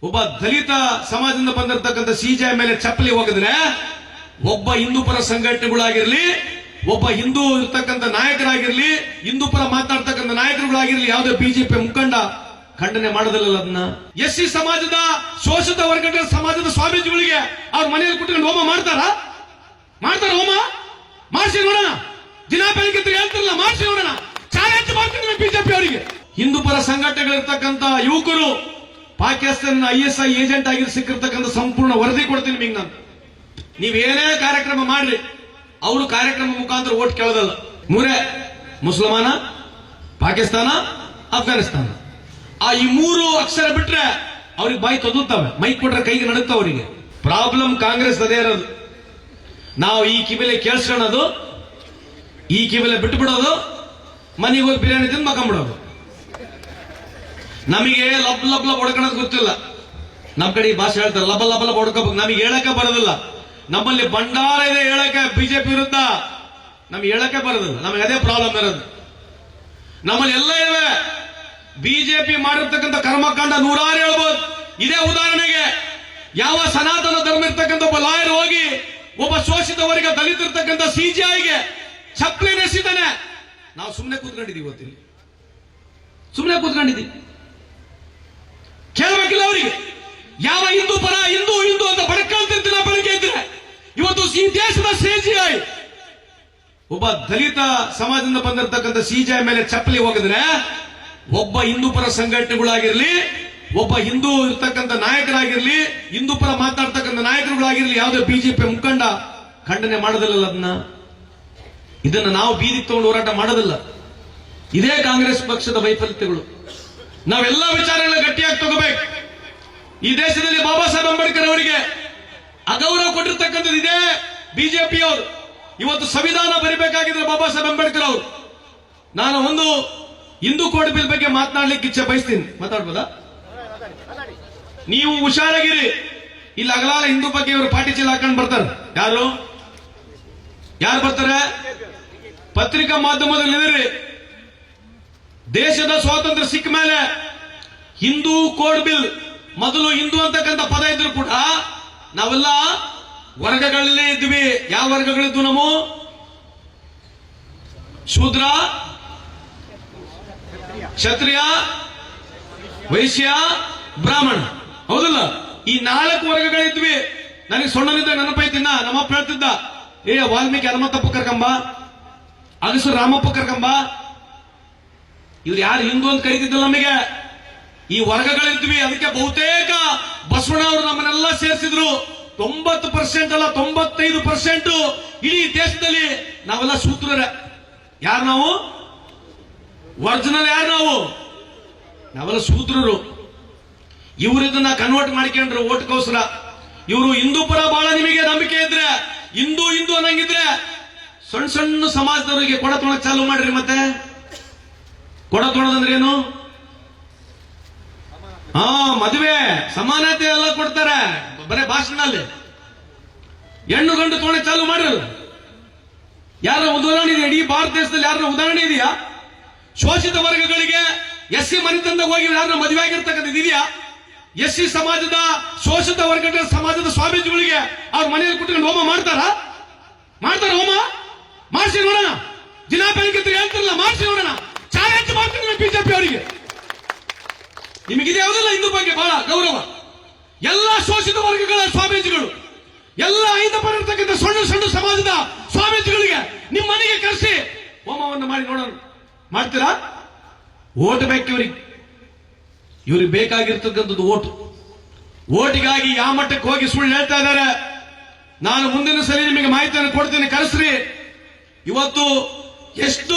ಒಬ್ಬ ದಲಿತ ಸಮಾಜದಿಂದ ಬಂದಿರತಕ್ಕಂಥ ಸಿಜೆ ಮೇಲೆ ಚಪ್ಪಲಿ ಹೋಗಿದ್ರೆ ಒಬ್ಬ ಹಿಂದೂ ಪರ ಸಂಘಟನೆಗಳಾಗಿರ್ಲಿ, ಒಬ್ಬ ಹಿಂದೂ ಇರ್ತಕ್ಕಂಥ ನಾಯಕರಾಗಿರ್ಲಿ, ಹಿಂದೂ ಪರ ಮಾತನಾಡ್ತಕ್ಕಂಥ ನಾಯಕರುಗಳಾಗಿರ್ಲಿ, ಯಾವುದೇ ಬಿಜೆಪಿ ಮುಖಂಡ ಖಂಡನೆ ಮಾಡೋದಿಲ್ಲ. ಅದನ್ನ ಎಸ್ಸಿ ಸಮಾಜದ ಶೋಷಿತ ವರ್ಗಗಳ ಸಮಾಜದ ಸ್ವಾಮೀಜಿಗಳಿಗೆ ಅವ್ರ ಮನೆಯಲ್ಲಿ ಕುಟ್ಕೊಂಡು ಹೋಮ ಮಾಡ್ತಾರ ಹೋಮ ಮಾಡಿಸಿ ನೋಡೋಣ. ದಿನ ಬೆಳಗ್ಗೆ ಹೇಳ್ತಿರಲ್ಲ, ಮಾಡಿಸಿ ನೋಡೋಣ. ಚಾಲೆಂಜ್ ಮಾಡ್ತೀನಿ ಬಿಜೆಪಿ ಅವರಿಗೆ. ಹಿಂದೂ ಪರ ಸಂಘಟನೆಗಳಿರ್ತಕ್ಕಂಥ ಯುವಕರು ಪಾಕಿಸ್ತಾನ ISI ಏಜೆಂಟ್ ಆಗಿ ಸಿಕ್ಕಿರ್ತಕ್ಕಂಥ ಸಂಪೂರ್ಣ ವರದಿ ಕೊಡ್ತೀನಿ ನಿಮಗೆ ನಾನು. ನೀವೇನೇ ಕಾರ್ಯಕ್ರಮ ಮಾಡ್ರಿ, ಅವರು ಕಾರ್ಯಕ್ರಮ ಮುಖಾಂತರ ಓಟ್ ಕೇಳೋದಲ್ಲ. ಮೂರೇ ಮುಸಲ್ಮಾನ, ಪಾಕಿಸ್ತಾನ, ಅಫ್ಘಾನಿಸ್ತಾನ. ಈ ಮೂರು ಅಕ್ಷರ ಬಿಟ್ರೆ ಅವ್ರಿಗೆ ಬಾಯಿ ತೊದುತ್ತವೆ. ಮೈಕ್ ಕೊಟ್ರೆ ಕೈಗೆ ನಡುತ್ತ ಅವರಿಗೆ. ಪ್ರಾಬ್ಲಮ್ ಕಾಂಗ್ರೆಸ್ ಅದೇ ಇರೋದು. ನಾವು ಈ ಕಿವಿಲೆ ಕೇಳಿಸ್ಕೊಳ್ಳೋದು, ಈ ಕಿವಿಲೆ ಬಿಟ್ಟು ಬಿಡೋದು, ಮನೆಗೆ ಹೋಗಿ ಬಿರಿಯಾನಿ ತಿಂದು ಮಕ್ಕಂಬಿಡೋದು. ನಮಗೆ ಲಬ್ ಲಬ್ ಲಬ್ ಹೊಡ್ಕೊಳ್ಳೋದು ಗೊತ್ತಿಲ್ಲ. ನಮ್ ಕಡೆ ಈ ಭಾಷೆ ಹೇಳ್ತಾರೆ ಲಬ ಲಬ ಲಬ್ ಹೊಡ್ಕೋಬೇಕು. ನಮಗೆ ಹೇಳಕ್ಕೆ ಬರೋದಿಲ್ಲ. ನಮ್ಮಲ್ಲಿ ಭಂಡಾರ ಇದೆ ಹೇಳಕ್ಕೆ ಬಿಜೆಪಿ ವಿರುದ್ಧ, ನಮ್ಗೆ ಹೇಳಕ್ಕೆ ಬರೋದಿಲ್ಲ. ನಮಗೆ ಅದೇ ಪ್ರಾಬ್ಲಮ್ ಇರೋದು. ನಮ್ಮಲ್ಲಿ ಎಲ್ಲ ಇವೆ. ಬಿಜೆಪಿ ಮಾಡಿರ್ತಕ್ಕಂಥ ಕರ್ಮಕಾಂಡ ನೂರಾರು ಹೇಳ್ಬೋದು. ಇದೇ ಉದಾಹರಣೆಗೆ ಯಾವ ಸನಾತನ ಧರ್ಮ ಇರ್ತಕ್ಕಂಥ ಒಬ್ಬ ಲಾಯರ್ ಹೋಗಿ ಒಬ್ಬ ಶೋಷಿತ ವರ್ಗ ದಲಿತ ಇರ್ತಕ್ಕಂಥ CJIಗೆ ಚಪ್ಪಲಿ ನೆಸಿದ್ದಾನೆ. ನಾವು ಸುಮ್ಮನೆ ಕೂತ್ಕೊಂಡಿದ್ದೀವಿ. ಗೊತ್ತಿಲ್ಲ, ಸುಮ್ಮನೆ ಕೂತ್ಕೊಂಡಿದ್ದೀವಿ. ಕೇಳಬೇಕಿಲ್ಲ ಅವರಿಗೆ. ಯಾವ ಹಿಂದೂ ಪರ ಹಿಂದೂ ಹಿಂದೂ ಅಂತ ಬಡ್ಕೊಳ್ತಿರ್ತಿಲ್ಲ ಬೆಳಗ್ಗೆ ಇದ್ರೆ. ಇವತ್ತು ಈ ದೇಶದ CJI ಒಬ್ಬ ದಲಿತ ಸಮಾಜದಿಂದ ಬಂದಿರತಕ್ಕಂಥ CJI ಮೇಲೆ ಚಪ್ಪಲಿ ಹೋಗಿದ್ರೆ ಒಬ್ಬ ಹಿಂದೂ ಪರ ಸಂಘಟನೆಗಳಾಗಿರ್ಲಿ, ಒಬ್ಬ ಹಿಂದೂ ಇರ್ತಕ್ಕಂಥ ನಾಯಕರಾಗಿರ್ಲಿ, ಹಿಂದೂ ಪರ ಮಾತನಾಡ್ತಕ್ಕಂಥ ನಾಯಕರುಗಳಾಗಿರ್ಲಿ, ಯಾವುದೇ ಬಿಜೆಪಿ ಮುಖಂಡ ಖಂಡನೆ ಮಾಡೋದಿಲ್ಲ. ಇದನ್ನ ನಾವು ಬೀದಿಗೆ ತಗೊಂಡು ಹೋರಾಟ ಮಾಡೋದಿಲ್ಲ. ಇದೇ ಕಾಂಗ್ರೆಸ್ ಪಕ್ಷದ ವೈಫಲ್ಯತೆಗಳು. ನಾವೆಲ್ಲ ವಿಚಾರಗಳ ಗಟ್ಟಿಯಾಗಿ ತಗೋಬೇಕು. ಈ ದೇಶದಲ್ಲಿ ಬಾಬಾ ಸಾಹೇಬ್ ಅಂಬೇಡ್ಕರ್ ಅವರಿಗೆ ಅಗೌರವ ಕೊಟ್ಟಿರ್ತಕ್ಕಂಥದ್ದು ಇದೇ ಬಿಜೆಪಿ ಅವರು. ಇವತ್ತು ಸಂವಿಧಾನ ಬರಿಬೇಕಾಗಿದ್ರೆ ಬಾಬಾ ಸಾಹೇಬ್ ಅಂಬೇಡ್ಕರ್ ಅವರು. ನಾನು ಒಂದು ಹಿಂದೂ ಕೋಡ್ ಬಿಲ್ ಬಗ್ಗೆ ಮಾತನಾಡ್ಲಿಕ್ಕೆ ಇಚ್ಛೆ ಬಯಸ್ತೀನಿ. ಮಾತಾಡ್ಬೋದಾ? ನೀವು ಹುಷಾರಾಗಿರಿ. ಇಲ್ಲಿ ಅಗಲಾಲ ಹಿಂದೂ ಬಗ್ಗೆ ಇವರು ಪಾಟಿ ಚೀಲ ಹಾಕೊಂಡು ಬರ್ತಾರೆ. ಯಾರು ಬರ್ತಾರೆ? ಪತ್ರಿಕಾ ಮಾಧ್ಯಮದಲ್ಲಿ ಇದ್ರಿ. ದೇಶದ ಸ್ವಾತಂತ್ರ್ಯ ಸಿಕ್ಕ ಮೇಲೆ ಹಿಂದೂ ಕೋಡ್ ಬಿಲ್, ಮೊದಲು ಹಿಂದೂ ಅಂತಕ್ಕಂಥ ಪದ ಇದ್ರು ಕೂಡ ನಾವೆಲ್ಲ ವರ್ಗಗಳಲ್ಲಿ ಇದ್ವಿ. ಯಾವ ವರ್ಗಗಳಿದ್ವು? ನಾವು ಶೂದ್ರ, ಕ್ಷತ್ರಿಯ, ವೈಶ್ಯ, ಬ್ರಾಹ್ಮಣ. ಹೌದಲ್ಲ? ಈ 4 ವರ್ಗಗಳಿದ್ವಿ. ನನಗೆ ಸೊಣ್ಣನಿದ್ದ ನೆನಪೈತಿನ್ನ ನಮ್ಮಪ್ಪ ಹೇಳ್ತಿದ್ದ, ವಾಲ್ಮೀಕಿ ಹನುಮಂತಪ್ಪ ಕರ್ಕಂಬ, ಅಗಸರು ರಾಮಪ್ಪ ಕರ್ಕಂಬ. ಇವ್ರು ಯಾರು ಹಿಂದೂ ಅಂತ ಕರೀತಿದ್ದಲ್ಲ ನಮಗೆ. ಈ ವರ್ಗಗಳಿದ್ವಿ. ಅದಕ್ಕೆ ಬಹುತೇಕ ಬಸವಣ್ಣ ಅವರು ನಮ್ಮನ್ನೆಲ್ಲ ಸೇರಿಸಿದ್ರು. 90% ಅಲ್ಲ 95% ಇಡೀ ದೇಶದಲ್ಲಿ ನಾವೆಲ್ಲ ಸೂತ್ರರೇ. ಯಾರು ನಾವು? ಒರಿಜಿನಲ್ ಯಾರು ನಾವು? ನಾವೆಲ್ಲ ಸೂತ್ರರು. ಇವರು ಇದನ್ನ ಕನ್ವರ್ಟ್ ಮಾಡ್ಕೊಂಡ್ರು ಓಟ್ಗೋಸ್ಕರ. ಇವರು ಹಿಂದೂ ಪರ ಬಹಳ ನಿಮಗೆ ನಂಬಿಕೆ ಇದ್ರೆ, ಹಿಂದೂ ಹಿಂದೂ ಅನ್ನಂಗಿದ್ರೆ ಸಣ್ಣ ಸಣ್ಣ ಸಮಾಜದವರಿಗೆ ಕೊಡ ತೊಳಕ್ ಚಾಲು ಮಾಡ್ರಿ. ಮತ್ತೆ ಕೊಡ ತೊಳೋದಂದ್ರೆ ಏನು? ಮದುವೆ ಸಮಾನತೆ ಎಲ್ಲ ಕೊಡ್ತಾರೆ ಬರೇ ಭಾಷಣದಲ್ಲಿ. ಹೆಣ್ಣು ಗಂಡು ತೊಳೆ ಚಾಲು ಮಾಡಿರಲ್ಲ. ಯಾರ ಉದಾಹರಣೆ ಇದೆ ಇಡೀ ಭಾರತ ದೇಶದಲ್ಲಿ? ಯಾರ ಉದಾಹರಣೆ ಇದೆಯಾ? ಶೋಷಿತ ವರ್ಗಗಳಿಗೆ SC ಮನೆತನದಾಗ ಹೋಗಿ ಯಾರನ್ನ ಮದುವೆ ಆಗಿರ್ತಕ್ಕಂಥದ್ದು ಇದೆಯಾ? SC ಸಮಾಜದ ಶೋಷಿತ ವರ್ಗಗಳ ಸಮಾಜದ ಸ್ವಾಮೀಜಿಗಳಿಗೆ ಅವ್ರ ಮನೆಯಲ್ಲಿ ಕುಟ್ಕೊಂಡು ಹೋಮ ಮಾಡ್ತಾರ ಹೋಮ ಮಾಡಿಸಿ ನೋಡೋಣ. ದಿನ ಬೆಳಗ್ಗೆ ಹೇಳ್ತಿರಲ್ಲ, ಮಾಡಿಸಿ ನೋಡೋಣ. ಚಾಲೆಂಜ್ ಮಾಡ್ತೀನಿ ಬಿಜೆಪಿ ಅವರಿಗೆ. ನಿಮಗಿದೆ ಯಾವುದಿಲ್ಲ ಹಿಂದೂ ಬಗ್ಗೆ ಬಹಳ ಗೌರವ. ಎಲ್ಲ ಶೋಷಿತ ವರ್ಗಗಳ ಸ್ವಾಮೀಜಿಗಳು, ಎಲ್ಲ ಐದಪ್ಪನ ಇರ್ತಕ್ಕಂಥ ಸಣ್ಣ ಸಣ್ಣ ಸಮಾಜದ ಸ್ವಾಮೀಜಿಗಳಿಗೆ ನಿಮ್ಮ ಮನೆಗೆ ಕರೆಸಿ ಹೋಮವನ್ನು ಮಾಡಿ ನೋಡೋಣ. ಮಾಡ್ತೀರಾ? ಓಟ್ ಬೇಕು ಇವ್ರಿಗೆ ಬೇಕಾಗಿರ್ತಕ್ಕಂಥದ್ದು ಓಟು. ಓಟಿಗಾಗಿ ಯಾವ ಮಟ್ಟಕ್ಕೆ ಹೋಗಿ ಸುಳ್ಳು ಹೇಳ್ತಾ ಇದ್ದಾರೆ. ನಾನು ಮುಂದಿನ ಸಲ ನಿಮಗೆ ಮಾಹಿತಿಯನ್ನು ಕೊಡ್ತೀನಿ, ಕರೆಸ್ರಿ. ಇವತ್ತು ಎಷ್ಟು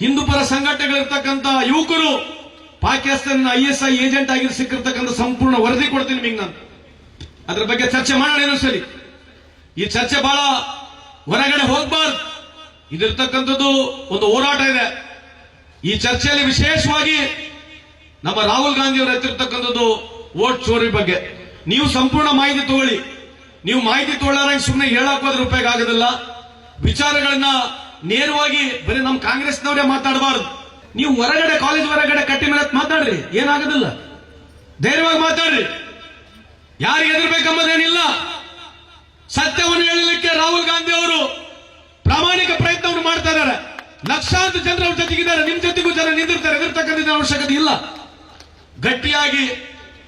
ಹಿಂದೂ ಪರ ಸಂಘಟನೆಗಳಿರ್ತಕ್ಕಂಥ ಯುವಕರು ಪಾಕಿಸ್ತಾನ ISI ಏಜೆಂಟ್ ಆಗಿ ಸಿಕ್ಕಿರ್ತಕ್ಕಂಥ ಸಂಪೂರ್ಣ ವರದಿ ಕೊಡ್ತೀನಿ ನಿಮಗೆ ನಾನು. ಅದ್ರ ಬಗ್ಗೆ ಚರ್ಚೆ ಮಾಡೋಣ ಇನ್ನೊಂದ್ಸಲಿ. ಈ ಚರ್ಚೆ ಬಹಳ ಹೊರಗಡೆ ಹೋಗ್ಬಾರ್ದು. ಇದಿರ್ತಕ್ಕಂಥದ್ದು ಒಂದು ಹೋರಾಟ ಇದೆ. ಈ ಚರ್ಚೆಯಲ್ಲಿ ವಿಶೇಷವಾಗಿ ನಮ್ಮ ರಾಹುಲ್ ಗಾಂಧಿ ಅವರು ಎತ್ತಿರ್ತಕ್ಕಂಥದ್ದು ವೋಟ್ ಚೋರಿ ಬಗ್ಗೆ. ನೀವು ಸಂಪೂರ್ಣ ಮಾಹಿತಿ ತಗೊಳ್ಳಿ. ನೀವು ಮಾಹಿತಿ ತಗೊಳ್ಳಾರಂಗೆ ಸುಮ್ಮನೆ ಹೇಳಕ್ ಹೋದ್ರೆ ಉಪಯೋಗ ಆಗೋದಿಲ್ಲ. ವಿಚಾರಗಳನ್ನ ನೇರವಾಗಿ ಬರೀ ನಮ್ಮ ಕಾಂಗ್ರೆಸ್ನವರೇ ಮಾತಾಡಬಾರದು. ನೀವು ಹೊರಗಡೆ ಕಾಲೇಜ್ ಹೊರಗಡೆ ಕಟ್ಟಿ ಮೇಲೆ ಮಾತಾಡ್ರಿ, ಏನಾಗೋದಿಲ್ಲ. ಧೈರ್ಯವಾಗಿ ಮಾತಾಡ್ರಿ, ಯಾರಿಗೆ ಹೆದರ್ಬೇಕೆಂಬುದೇನಿಲ್ಲ. ಸತ್ಯವನ್ನು ಹೇಳಲಿಕ್ಕೆ ರಾಹುಲ್ ಗಾಂಧಿ ಅವರು ಪ್ರಾಮಾಣಿಕ ಪ್ರಯತ್ನವನ್ನು ಮಾಡ್ತಾ ಇದ್ದಾರೆ. ಲಕ್ಷಾಂತರ ಜನರು ಅವ್ರ ಜೊತೆಗಿದ್ದಾರೆ, ನಿಮ್ ಜೊತೆಗೂ ಜನ ನಿಂದಿರ್ತಾರೆ, ಎದುರ್ತಕ್ಕಂಥ ಅವಶ್ಯಕತೆ ಇಲ್ಲ. ಗಟ್ಟಿಯಾಗಿ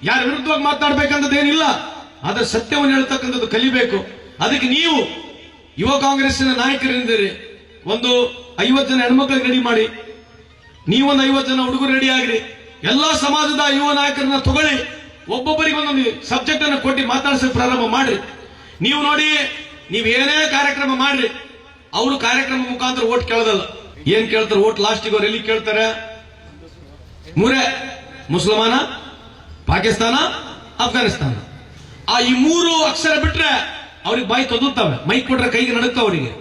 ಯಾರ ವಿರುದ್ಧವಾಗಿ ಮಾತನಾಡಬೇಕಂತದ್ದೇನಿಲ್ಲ, ಆದ್ರೆ ಸತ್ಯವನ್ನು ಹೇಳ್ತಕ್ಕಂಥದ್ದು ಕಲಿಬೇಕು. ಅದಕ್ಕೆ ನೀವು ಯುವ ಕಾಂಗ್ರೆಸ್ಸಿನ ನಾಯಕರಿಂದಿರಿ, ಒಂದು 50 ಜನ ಹೆಣ್ಮಕ್ಳಿಗೆ ರೆಡಿ ಮಾಡಿ, ನೀವೊಂದು 50 ಜನ ಹುಡುಗರು ರೆಡಿ ಆಗ್ರಿ, ಎಲ್ಲಾ ಸಮಾಜದ ಯುವ ನಾಯಕರನ್ನ ತಗೊಳ್ಳಿ, ಒಬ್ಬೊಬ್ಬರಿಗೆ ಒಂದೊಂದು ಸಬ್ಜೆಕ್ಟ್ ಅನ್ನು ಕೊಟ್ಟು ಮಾತಾಡ್ಸಕ್ ಪ್ರಾರಂಭ ಮಾಡ್ರಿ. ನೀವು ನೋಡಿ, ನೀವ್ ಏನೇ ಕಾರ್ಯಕ್ರಮ ಮಾಡ್ರಿ, ಅವರು ಕಾರ್ಯಕ್ರಮ ಮುಖಾಂತರ ಓಟ್ ಕೇಳೋದಲ್ಲ. ಏನ್ ಕೇಳ್ತಾರೆ ಓಟ್? ಲಾಸ್ಟಿಗೆ ಅವ್ರು ಎಲ್ಲಿ ಕೇಳ್ತಾರೆ? ಮೂರೇ, ಮುಸಲ್ಮಾನ, ಪಾಕಿಸ್ತಾನ, ಅಫ್ಘಾನಿಸ್ತಾನ. ಈ 3 ಅಕ್ಷರ ಬಿಟ್ರೆ ಅವ್ರಿಗೆ ಬಾಯಿ ತೊದಲ್ತವೆ, ಮೈಕ್ ಕೊಟ್ರೆ ಕೈಗೆ ನಡುತ್ತವರಿಗೆ.